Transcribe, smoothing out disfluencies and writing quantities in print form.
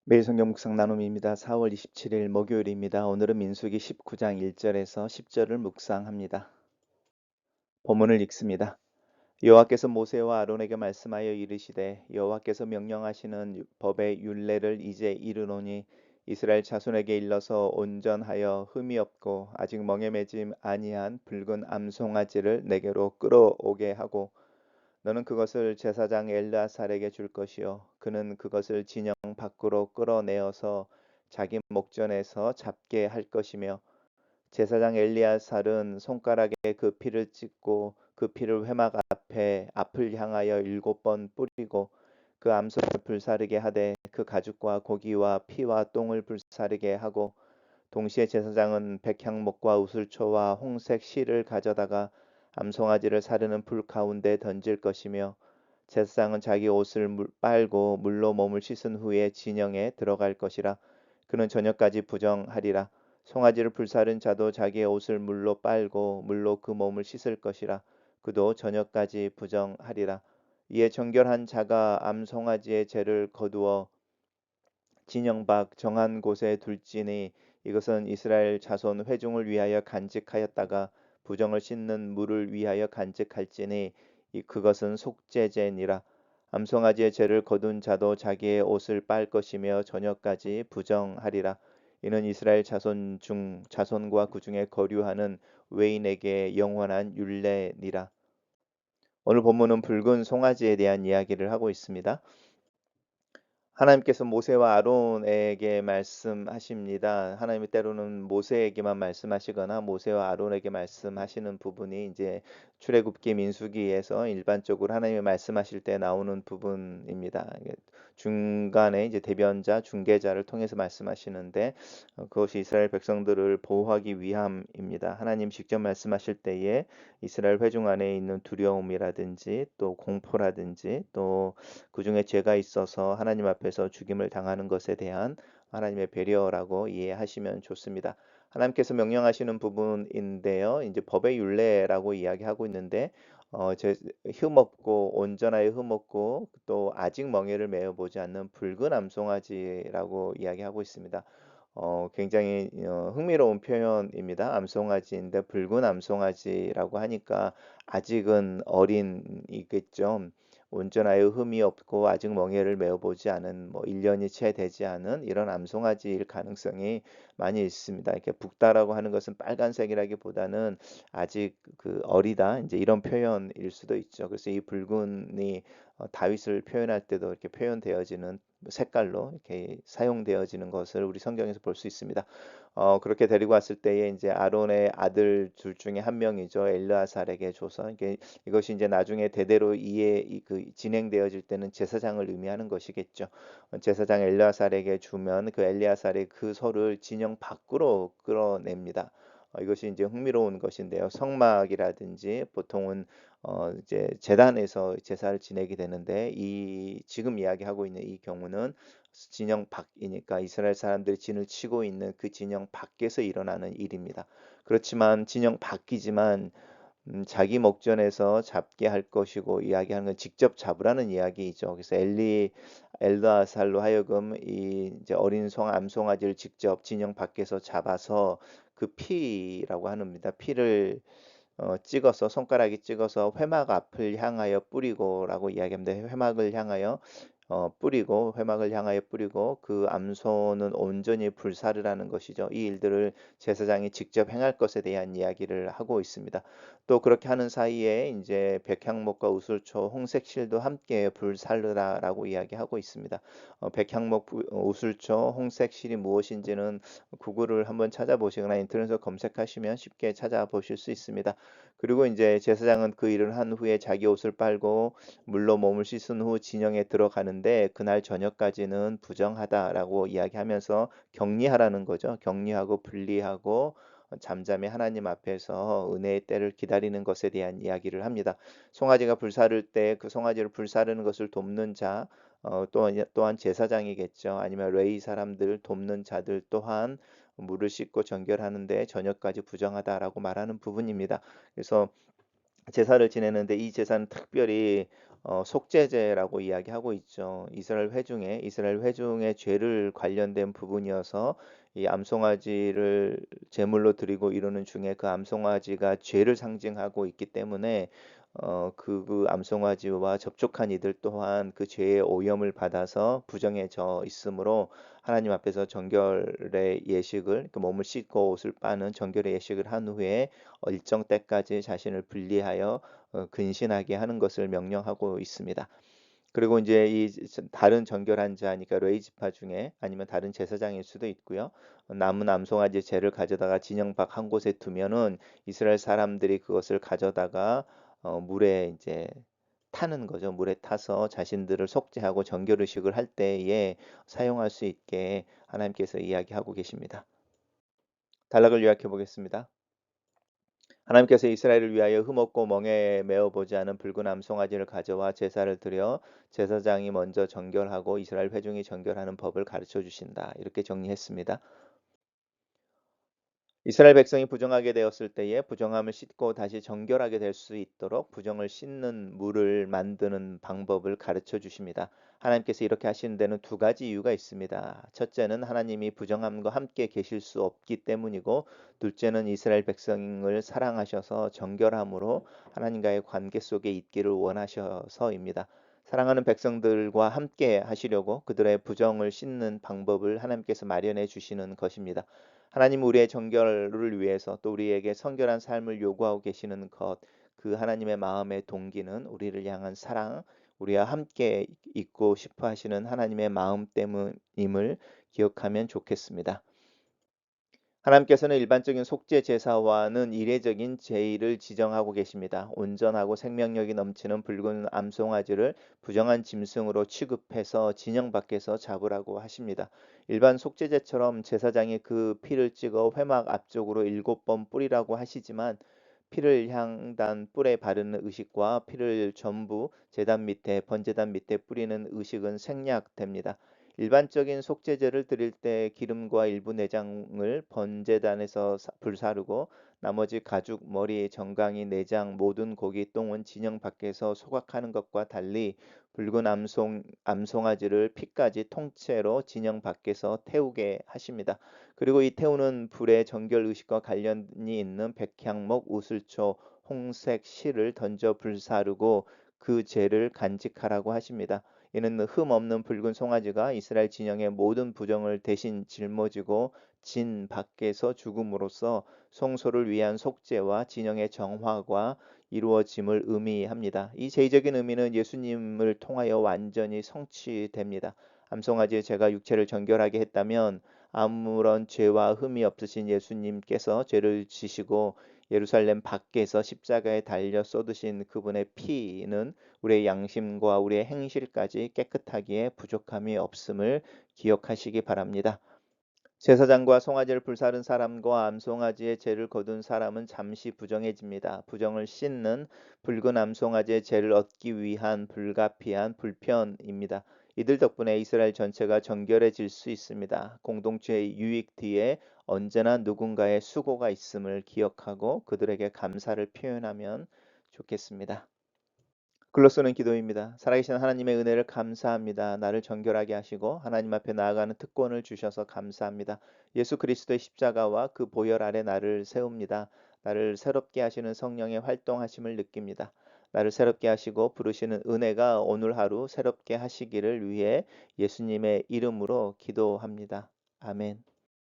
매일 성경 묵상 나눔입니다. 4월 27일 목요일입니다. 오늘은 민수기 19장 1절에서 10절을 묵상합니다. 본문을 읽습니다. 여호와께서 모세와 아론에게 말씀하여 이르시되 여호와께서 명령하시는 법의 율례를 이제 이르노니 이스라엘 자손에게 일러서 온전하여 흠이 없고 아직 멍에 매짐 아니한 붉은 암송아지를 내게로 끌어오게 하고 너는 그것을 제사장 엘르아살에게 줄 것이요 그는 그것을 진영 밖으로 끌어내어서 자기 목전에서 잡게 할 것이며 제사장 엘리아살은 손가락에 그 피를 찍고 그 피를 회막 앞을 향하여 7번 뿌리고 그 암소를 불사르게 하되 그 가죽과 고기와 피와 똥을 불사르게 하고 동시에 제사장은 백향목과 우슬초와 홍색 실을 가져다가 암송아지를 사르는 불 가운데 던질 것이며 제사장은 자기 옷을 빨고 물로 몸을 씻은 후에 진영에 들어갈 것이라. 그는 저녁까지 부정하리라. 송아지를 불사른 자도 자기의 옷을 물로 빨고 물로 그 몸을 씻을 것이라. 그도 저녁까지 부정하리라. 이에 정결한 자가 암송아지의 죄를 거두어 진영 밖 정한 곳에 둘지니 이것은 이스라엘 자손 회중을 위하여 간직하였다가 부정을 씻는 물을 위하여 간직할지니 그것은 속죄제니라. 암송아지의 죄를 거둔 자도 자기의 옷을 빨 것이며 저녁까지 부정하리라. 이는 이스라엘 자손과 그 중에 거류하는 외인에게 영원한 율례니라. 오늘 본문은 붉은 송아지에 대한 이야기를 하고 있습니다. 하나님께서 모세와 아론에게 말씀하십니다. 하나님이 때로는 모세에게만 말씀하시거나 모세와 아론에게 말씀하시는 부분이 이제 출애굽기 민수기에서 일반적으로 하나님이 말씀하실 때 나오는 부분입니다. 이게 중간에 이제 대변자, 중개자를 통해서 말씀하시는데 그것이 이스라엘 백성들을 보호하기 위함입니다. 하나님 직접 말씀하실 때에 이스라엘 회중 안에 있는 두려움이라든지 또 공포라든지 또 그중에 죄가 있어서 하나님 앞에서 죽임을 당하는 것에 대한 하나님의 배려라고 이해하시면 좋습니다. 하나님께서 명령하시는 부분인데요. 이제 법의 율례라고 이야기하고 있는데 흠없고 온전하여 흠없고 또 아직 멍에를 메어 보지 않는 붉은 암송아지라고 이야기하고 있습니다. 굉장히 흥미로운 표현입니다. 암송아지인데 붉은 암송아지라고 하니까 아직은 어린이겠죠. 온전하여 흠이 없고 아직 멍에를 메어보지 않은 1년이 채 되지 않은 이런 암송아지일 가능성이 많이 있습니다. 이렇게 붉다라고 하는 것은 빨간색이라기보다는 아직 그 어리다 이제 이런 표현일 수도 있죠. 그래서 이 붉은이 다윗을 표현할 때도 이렇게 표현되어지는 색깔로 이렇게 사용되어지는 것을 우리 성경에서 볼 수 있습니다. 그렇게 데리고 왔을 때에 이제 아론의 아들 둘 중에 한 명이죠. 엘르아살에게 줘서 이것이 이제 나중에 대대로 그 진행되어질 때는 제사장을 의미하는 것이겠죠. 제사장 엘르아살에게 주면 그 엘리아살이 그 소를 진영 밖으로 끌어냅니다. 이것이 이제 흥미로운 것인데요. 성막이라든지 보통은 이제 제단에서 제사를 지내게 되는데 이 지금 이야기하고 있는 이 경우는 진영 밖이니까 이스라엘 사람들이 진을 치고 있는 그 진영 밖에서 일어나는 일입니다. 그렇지만 진영 밖이지만 자기 목전에서 잡게 할 것이고 이야기하는 건 직접 잡으라는 이야기이죠. 그래서 엘드아살로 하여금 이 이제 어린 암송아지를 직접 진영 밖에서 잡아서 그 피라고 합니다. 피를 찍어서 손가락이 찍어서 회막 앞을 향하여 뿌리고라고 이야기합니다. 회막을 향하여 뿌리고 그 암소는 온전히 불사르라는 것이죠. 이 일들을 제사장이 직접 행할 것에 대한 이야기를 하고 있습니다. 또 그렇게 하는 사이에 이제 백향목과 우슬초, 홍색실도 함께 불살르라라고 이야기하고 있습니다. 백향목, 우슬초, 홍색실이 무엇인지는 구글을 한번 찾아보시거나 인터넷에서 검색하시면 쉽게 찾아보실 수 있습니다. 그리고 이제 제사장은 그 일을 한 후에 자기 옷을 빨고 물로 몸을 씻은 후 진영에 들어가는데 그날 저녁까지는 부정하다라고 이야기하면서 격리하라는 거죠. 격리하고 분리하고 잠잠히 하나님 앞에서 은혜의 때를 기다리는 것에 대한 이야기를 합니다. 송아지가 불사를 때 그 송아지를 불사르는 것을 돕는 자 또한 제사장이겠죠. 아니면 레위 사람들 돕는 자들 또한 물을 씻고 정결하는데 저녁까지 부정하다라고 말하는 부분입니다. 그래서 제사를 지내는데 이 제사는 특별히 속죄제라고 이야기하고 있죠. 이스라엘 회중의 죄를 관련된 부분이어서 이 암송아지를 제물로 드리고 이루는 중에 그 암송아지가 죄를 상징하고 있기 때문에 그 암송아지와 접촉한 이들 또한 그 죄의 오염을 받아서 부정해져 있으므로 하나님 앞에서 정결의 예식을 그 몸을 씻고 옷을 빠는 정결의 예식을 한 후에 일정 때까지 자신을 분리하여 근신하게 하는 것을 명령하고 있습니다. 그리고 이제 이 다른 정결한 자니까 레위 지파 중에 아니면 다른 제사장일 수도 있고요. 남은 암송아지 재를 가져다가 진영 밖 한 곳에 두면은 이스라엘 사람들이 그것을 가져다가 물에 이제 타는 거죠. 물에 타서 자신들을 속죄하고 정결 의식을 할 때에 사용할 수 있게 하나님께서 이야기하고 계십니다. 단락을 요약해 보겠습니다. 하나님께서 이스라엘을 위하여 흠없고 멍에 메어 보지 않은 붉은 암송아지를 가져와 제사를 드려 제사장이 먼저 정결하고 이스라엘 회중이 정결하는 법을 가르쳐 주신다. 이렇게 정리했습니다. 이스라엘 백성이 부정하게 되었을 때에 부정함을 씻고 다시 정결하게 될 수 있도록 부정을 씻는 물을 만드는 방법을 가르쳐 주십니다. 하나님께서 이렇게 하시는 데는 두 가지 이유가 있습니다. 첫째는 하나님이 부정함과 함께 계실 수 없기 때문이고, 둘째는 이스라엘 백성을 사랑하셔서 정결함으로 하나님과의 관계 속에 있기를 원하셔서입니다. 사랑하는 백성들과 함께 하시려고 그들의 부정을 씻는 방법을 하나님께서 마련해 주시는 것입니다. 하나님 우리의 정결을 위해서 또 우리에게 성결한 삶을 요구하고 계시는 것, 그 하나님의 마음의 동기는 우리를 향한 사랑, 우리와 함께 있고 싶어 하시는 하나님의 마음 때문임을 기억하면 좋겠습니다. 하나님께서는 일반적인 속죄 제사와는 이례적인 제의를 지정하고 계십니다. 온전하고 생명력이 넘치는 붉은 암송아지를 부정한 짐승으로 취급해서 진영 밖에서 잡으라고 하십니다. 일반 속죄제처럼 제사장이 그 피를 찍어 회막 앞쪽으로 7번 뿌리라고 하시지만, 피를 향단 뿔에 바르는 의식과 피를 전부 제단 밑에 번제단 밑에 뿌리는 의식은 생략됩니다. 일반적인 속죄제를 드릴 때 기름과 일부 내장을 번제단에서 불사르고 나머지 가죽, 머리, 정강이, 내장, 모든 고기, 똥은 진영 밖에서 소각하는 것과 달리 붉은 암송아지를 피까지 통째로 진영 밖에서 태우게 하십니다. 그리고 이 태우는 불의 정결 의식과 관련이 있는 백향목, 우슬초, 홍색 실을 던져 불사르고 그 죄를 간직하라고 하십니다. 이는 흠 없는 붉은 송아지가 이스라엘 진영의 모든 부정을 대신 짊어지고 진 밖에서 죽음으로써 성소를 위한 속죄와 진영의 정화가 이루어짐을 의미합니다. 이 제의적인 의미는 예수님을 통하여 완전히 성취됩니다. 암송아지의 죄가 육체를 정결하게 했다면 아무런 죄와 흠이 없으신 예수님께서 죄를 지시고 예루살렘 밖에서 십자가에 달려 쏟으신 그분의 피는 우리의 양심과 우리의 행실까지 깨끗하기에 부족함이 없음을 기억하시기 바랍니다. 제사장과 송아지를 불사른 사람과 암송아지의 죄를 거둔 사람은 잠시 부정해집니다. 부정을 씻는 붉은 암송아지의 죄를 얻기 위한 불가피한 불편입니다. 이들 덕분에 이스라엘 전체가 정결해질 수 있습니다. 공동체의 유익 뒤에 언제나 누군가의 수고가 있음을 기억하고 그들에게 감사를 표현하면 좋겠습니다. 글로 쓰는 기도입니다. 살아계신 하나님의 은혜를 감사합니다. 나를 정결하게 하시고 하나님 앞에 나아가는 특권을 주셔서 감사합니다. 예수 그리스도의 십자가와 그 보혈 아래 나를 세웁니다. 나를 새롭게 하시는 성령의 활동하심을 느낍니다. 나를 새롭게 하시고 부르시는 은혜가 오늘 하루 새롭게 하시기를 위해 예수님의 이름으로 기도합니다. 아멘.